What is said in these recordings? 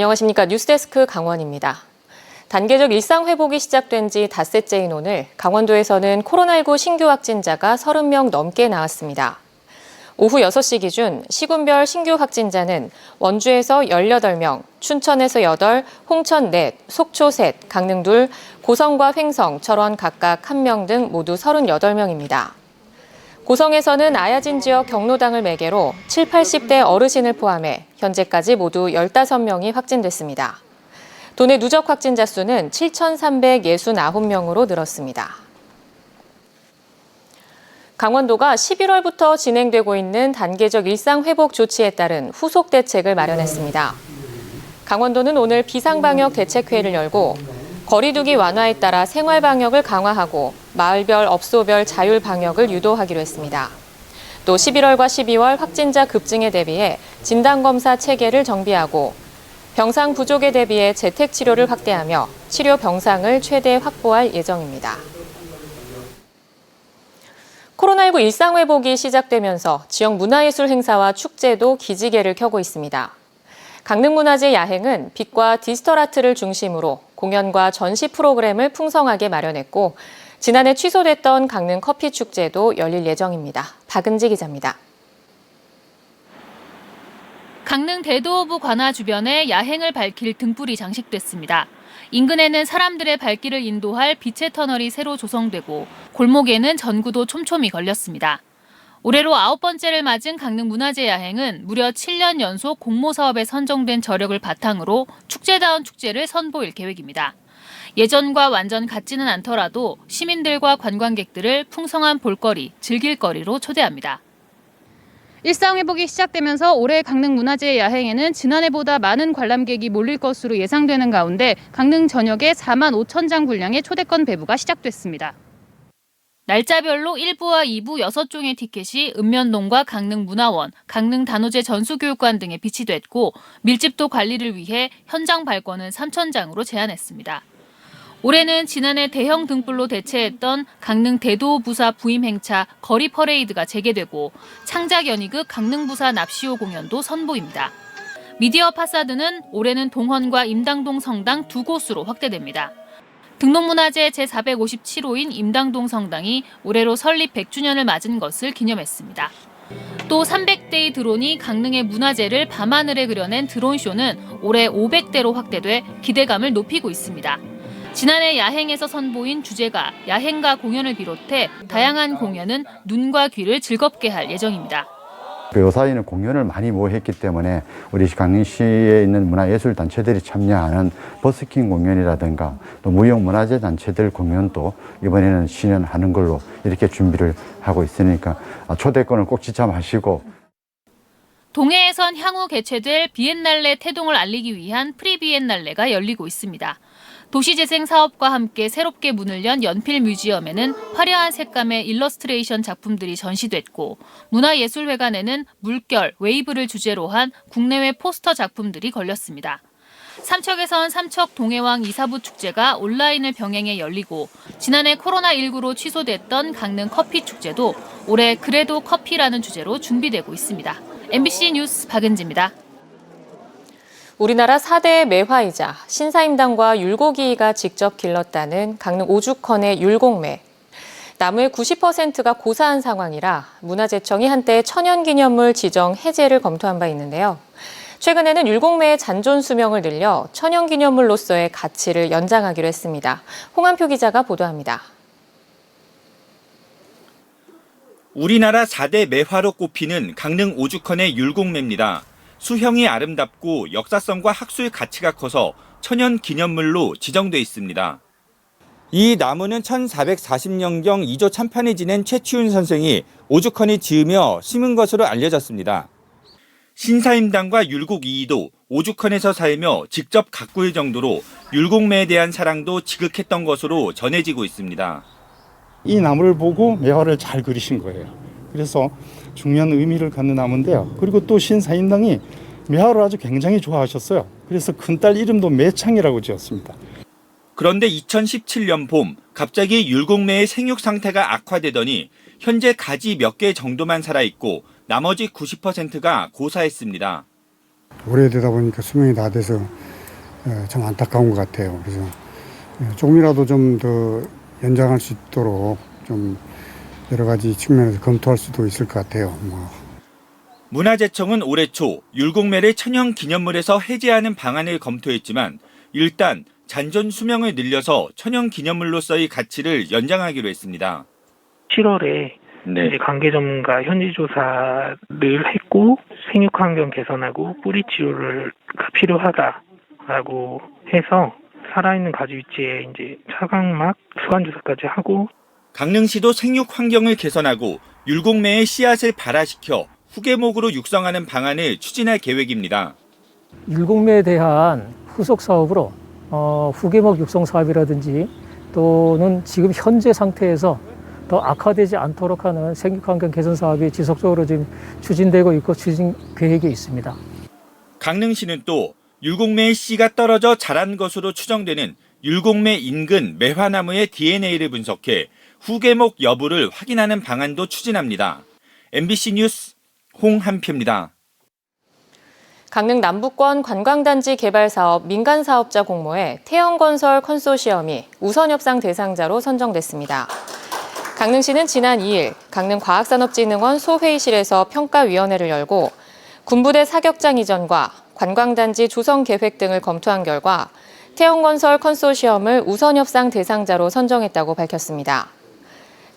안녕하십니까. 뉴스데스크 강원입니다. 단계적 일상 회복이 시작된 지 닷새째인 오늘 강원도에서는 코로나19 신규 확진자가 30명 넘게 나왔습니다. 오후 6시 기준 시군별 신규 확진자는 원주에서 18명, 춘천에서 8, 홍천 4, 속초 3, 강릉 2, 고성과 횡성, 철원 각각 1명 등 모두 38명입니다. 고성에서는 아야진 지역 경로당을 매개로 7, 80대 어르신을 포함해 현재까지 모두 15명이 확진됐습니다. 도내 누적 확진자 수는 7,369명으로 늘었습니다. 강원도가 11월부터 진행되고 있는 단계적 일상회복 조치에 따른 후속 대책을 마련했습니다. 강원도는 오늘 비상방역 대책회의를 열고 거리두기 완화에 따라 생활방역을 강화하고 마을별, 업소별 자율방역을 유도하기로 했습니다. 또 11월과 12월 확진자 급증에 대비해 진단검사 체계를 정비하고 병상 부족에 대비해 재택치료를 확대하며 치료 병상을 최대 확보할 예정입니다. 코로나19 일상회복이 시작되면서 지역 문화예술 행사와 축제도 기지개를 켜고 있습니다. 강릉문화재 야행은 빛과 디지털 아트를 중심으로 공연과 전시 프로그램을 풍성하게 마련했고 지난해 취소됐던 강릉 커피 축제도 열릴 예정입니다. 박은지 기자입니다. 강릉 대도어부 관아 주변에 야행을 밝힐 등불이 장식됐습니다. 인근에는 사람들의 발길을 인도할 빛의 터널이 새로 조성되고 골목에는 전구도 촘촘히 걸렸습니다. 올해로 9번째를 맞은 강릉 문화재 야행은 무려 7년 연속 공모 사업에 선정된 저력을 바탕으로 축제다운 축제를 선보일 계획입니다. 예전과 완전 같지는 않더라도 시민들과 관광객들을 풍성한 볼거리, 즐길거리로 초대합니다. 일상회복이 시작되면서 올해 강릉 문화재 야행에는 지난해보다 많은 관람객이 몰릴 것으로 예상되는 가운데 강릉 전역에 4만 5천 장 분량의 초대권 배부가 시작됐습니다. 날짜별로 1부와 2부 6종의 티켓이 읍면동과 강릉문화원, 강릉단오제 전수교육관 등에 비치됐고 밀집도 관리를 위해 현장 발권은 3천 장으로 제한했습니다. 올해는 지난해 대형 등불로 대체했던 강릉 대도부사 부임 행차 거리 퍼레이드가 재개되고 창작 연희극 강릉부사 납시오 공연도 선보입니다. 미디어 파사드는 올해는 동헌과 임당동 성당 두 곳으로 확대됩니다. 등록문화재 제457호인 임당동 성당이 올해로 설립 100주년을 맞은 것을 기념했습니다. 또 300대의 드론이 강릉의 문화재를 밤하늘에 그려낸 드론쇼는 올해 500대로 확대돼 기대감을 높이고 있습니다. 지난해 야행에서 선보인 주제가, 야행가 공연을 비롯해 다양한 공연은 눈과 귀를 즐겁게 할 예정입니다. 요사이는 공연을 많이 모했기 때문에 우리 강릉시에 있는 문화예술단체들이 참여하는 버스킹 공연이라든가 또 무형문화재 단체들 공연도 이번에는 신현하는 걸로 이렇게 준비를 하고 있으니까 초대권을 꼭 지참하시고. 동해에선 향후 개최될 비엔날레 태동을 알리기 위한 프리비엔날레가 열리고 있습니다. 도시재생 사업과 함께 새롭게 문을 연 연필 뮤지엄에는 화려한 색감의 일러스트레이션 작품들이 전시됐고 문화예술회관에는 물결, 웨이브를 주제로 한 국내외 포스터 작품들이 걸렸습니다. 삼척에선 삼척 동해왕 이사부 축제가 온라인을 병행해 열리고 지난해 코로나19로 취소됐던 강릉 커피 축제도 올해 그래도 커피라는 주제로 준비되고 있습니다. MBC 뉴스 박은지입니다. 우리나라 4대 매화이자 신사임당과 율곡이가 직접 길렀다는 강릉 오죽헌의 율곡매. 나무의 90%가 고사한 상황이라 문화재청이 한때 천연기념물 지정 해제를 검토한 바 있는데요. 최근에는 율곡매의 잔존 수명을 늘려 천연기념물로서의 가치를 연장하기로 했습니다. 홍한표 기자가 보도합니다. 우리나라 4대 매화로 꼽히는 강릉 오죽헌의 율곡매입니다. 수형이 아름답고 역사성과 학술 가치가 커서 천연 기념물로 지정돼 있습니다. 이 나무는 1440년경 이조 참판을 지낸 최치훈 선생이 오죽헌이 지으며 심은 것으로 알려졌습니다. 신사임당과 율곡 이이도 오죽헌에서 살며 직접 가꿀 정도로 율곡매에 대한 사랑도 지극했던 것으로 전해지고 있습니다. 이 나무를 보고 매화를 잘 그리신 거예요. 그래서 중요한 의미를 갖는 나무인데요. 그리고 또 신사임당이 매화를 아주 굉장히 좋아하셨어요. 그래서 큰딸 이름도 매창이라고 지었습니다. 그런데 2017년 봄 갑자기 율곡매의 생육 상태가 악화되더니 현재 가지 몇 개 정도만 살아있고 나머지 90%가 고사했습니다. 오래되다 보니까 수명이 다 돼서 좀 안타까운 것 같아요. 그래서 조금이라도 좀 더 연장할 수 있도록 좀 여러 가지 측면에서 검토할 수도 있을 것 같아요. 문화재청은 올해 초 율곡매를 천연 기념물에서 해제하는 방안을 검토했지만 일단 잔존 수명을 늘려서 천연 기념물로서의 가치를 연장하기로 했습니다. 7월에 이제 관계 전문가 현지 조사를 했고 생육 환경 개선하고 뿌리 치료가 필요하다라고 해서 살아있는 가지 위치에 이제 차광막 수관 조사까지 하고 강릉시도 생육 환경을 개선하고 율곡매의 씨앗을 발화시켜 후계목으로 육성하는 방안을 추진할 계획입니다. 율곡매에 대한 후속 사업으로 후계목 육성 사업이라든지 또는 지금 현재 상태에서 더 악화되지 않도록 하는 생육환경 개선 사업이 지속적으로 지금 추진되고 있고 추진 계획이 있습니다. 강릉시는 또 율곡매의 씨가 떨어져 자란 것으로 추정되는 율곡매 인근 매화나무의 DNA를 분석해 후계목 여부를 확인하는 방안도 추진합니다. MBC 뉴스 홍한표입니다. 강릉 남부권 관광단지 개발 사업 민간 사업자 공모에 태영건설 컨소시엄이 우선협상 대상자로 선정됐습니다. 강릉시는 지난 2일 강릉과학산업진흥원 소회의실에서 평가위원회를 열고 군부대 사격장 이전과 관광단지 조성 계획 등을 검토한 결과 태영건설 컨소시엄을 우선협상 대상자로 선정했다고 밝혔습니다.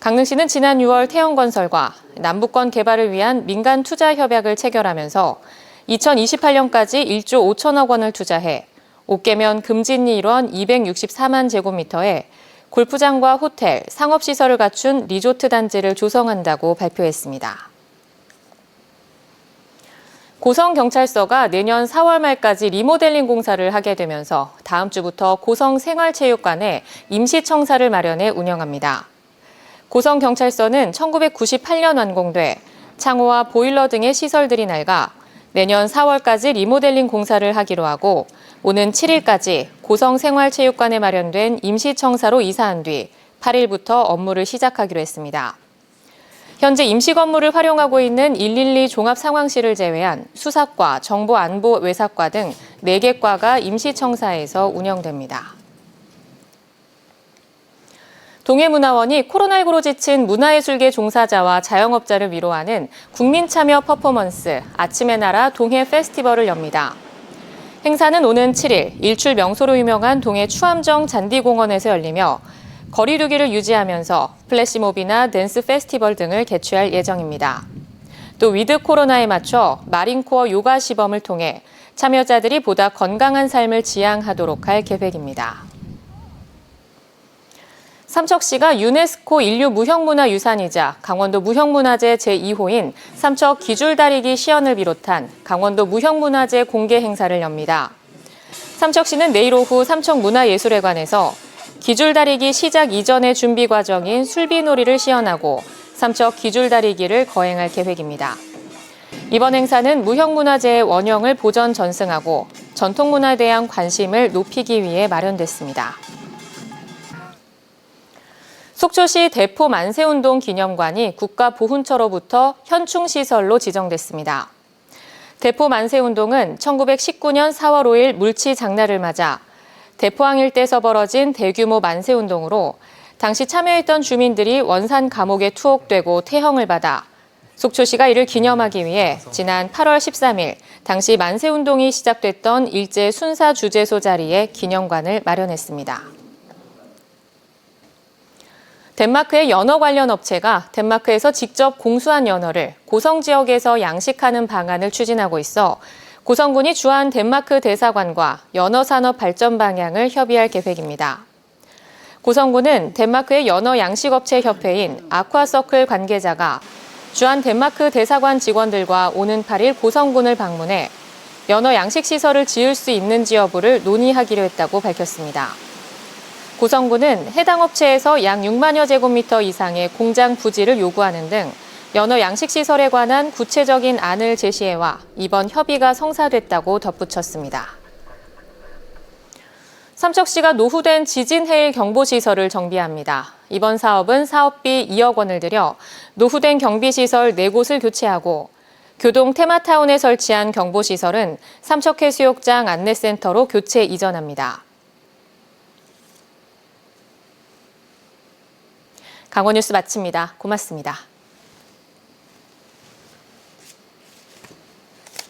강릉시는 지난 6월 태영건설과 남부권 개발을 위한 민간 투자 협약을 체결하면서 2028년까지 1조 5천억 원을 투자해 옥계면 금진리 일원 264만 제곱미터에 골프장과 호텔, 상업시설을 갖춘 리조트 단지를 조성한다고 발표했습니다. 고성경찰서가 내년 4월 말까지 리모델링 공사를 하게 되면서 다음 주부터 고성생활체육관에 임시청사를 마련해 운영합니다. 고성경찰서는 1998년 완공돼 창호와 보일러 등의 시설들이 낡아 내년 4월까지 리모델링 공사를 하기로 하고 오는 7일까지 고성생활체육관에 마련된 임시청사로 이사한 뒤 8일부터 업무를 시작하기로 했습니다. 현재 임시 건물을 활용하고 있는 112 종합상황실을 제외한 수사과, 정보안보외사과 등 4개 과가 임시청사에서 운영됩니다. 동해문화원이 코로나19로 지친 문화예술계 종사자와 자영업자를 위로하는 국민참여 퍼포먼스 아침의 나라 동해 페스티벌을 엽니다. 행사는 오는 7일 일출 명소로 유명한 동해 추암정 잔디공원에서 열리며 거리두기를 유지하면서 플래시몹이나 댄스 페스티벌 등을 개최할 예정입니다. 또 위드 코로나에 맞춰 마린코어 요가 시범을 통해 참여자들이 보다 건강한 삶을 지향하도록 할 계획입니다. 삼척시가 유네스코 인류 무형문화유산이자 강원도 무형문화재 제2호인 삼척 기줄다리기 시연을 비롯한 강원도 무형문화재 공개 행사를 엽니다. 삼척시는 내일 오후 삼척문화예술회관에서 기줄다리기 시작 이전의 준비 과정인 술비놀이를 시연하고 삼척 기줄다리기를 거행할 계획입니다. 이번 행사는 무형문화재의 원형을 보전 전승하고 전통문화에 대한 관심을 높이기 위해 마련됐습니다. 속초시 대포 만세운동 기념관이 국가보훈처로부터 현충시설로 지정됐습니다. 대포 만세운동은 1919년 4월 5일 물치 장날을 맞아 대포항 일대에서 벌어진 대규모 만세운동으로 당시 참여했던 주민들이 원산 감옥에 투옥되고 태형을 받아 속초시가 이를 기념하기 위해 지난 8월 13일 당시 만세운동이 시작됐던 일제 순사주재소 자리에 기념관을 마련했습니다. 덴마크의 연어 관련 업체가 덴마크에서 직접 공수한 연어를 고성 지역에서 양식하는 방안을 추진하고 있어 고성군이 주한 덴마크 대사관과 연어 산업 발전 방향을 협의할 계획입니다. 고성군은 덴마크의 연어 양식업체 협회인 아쿠아서클 관계자가 주한 덴마크 대사관 직원들과 오는 8일 고성군을 방문해 연어 양식시설을 지을 수 있는지 여부를 논의하기로 했다고 밝혔습니다. 고성군은 해당 업체에서 약 6만여 제곱미터 이상의 공장 부지를 요구하는 등 연어 양식시설에 관한 구체적인 안을 제시해와 이번 협의가 성사됐다고 덧붙였습니다. 삼척시가 노후된 지진 해일 경보시설을 정비합니다. 이번 사업은 사업비 2억 원을 들여 노후된 경비시설 4곳을 교체하고 교동 테마타운에 설치한 경보시설은 삼척해수욕장 안내센터로 교체 이전합니다. 강원뉴스 마칩니다. 고맙습니다.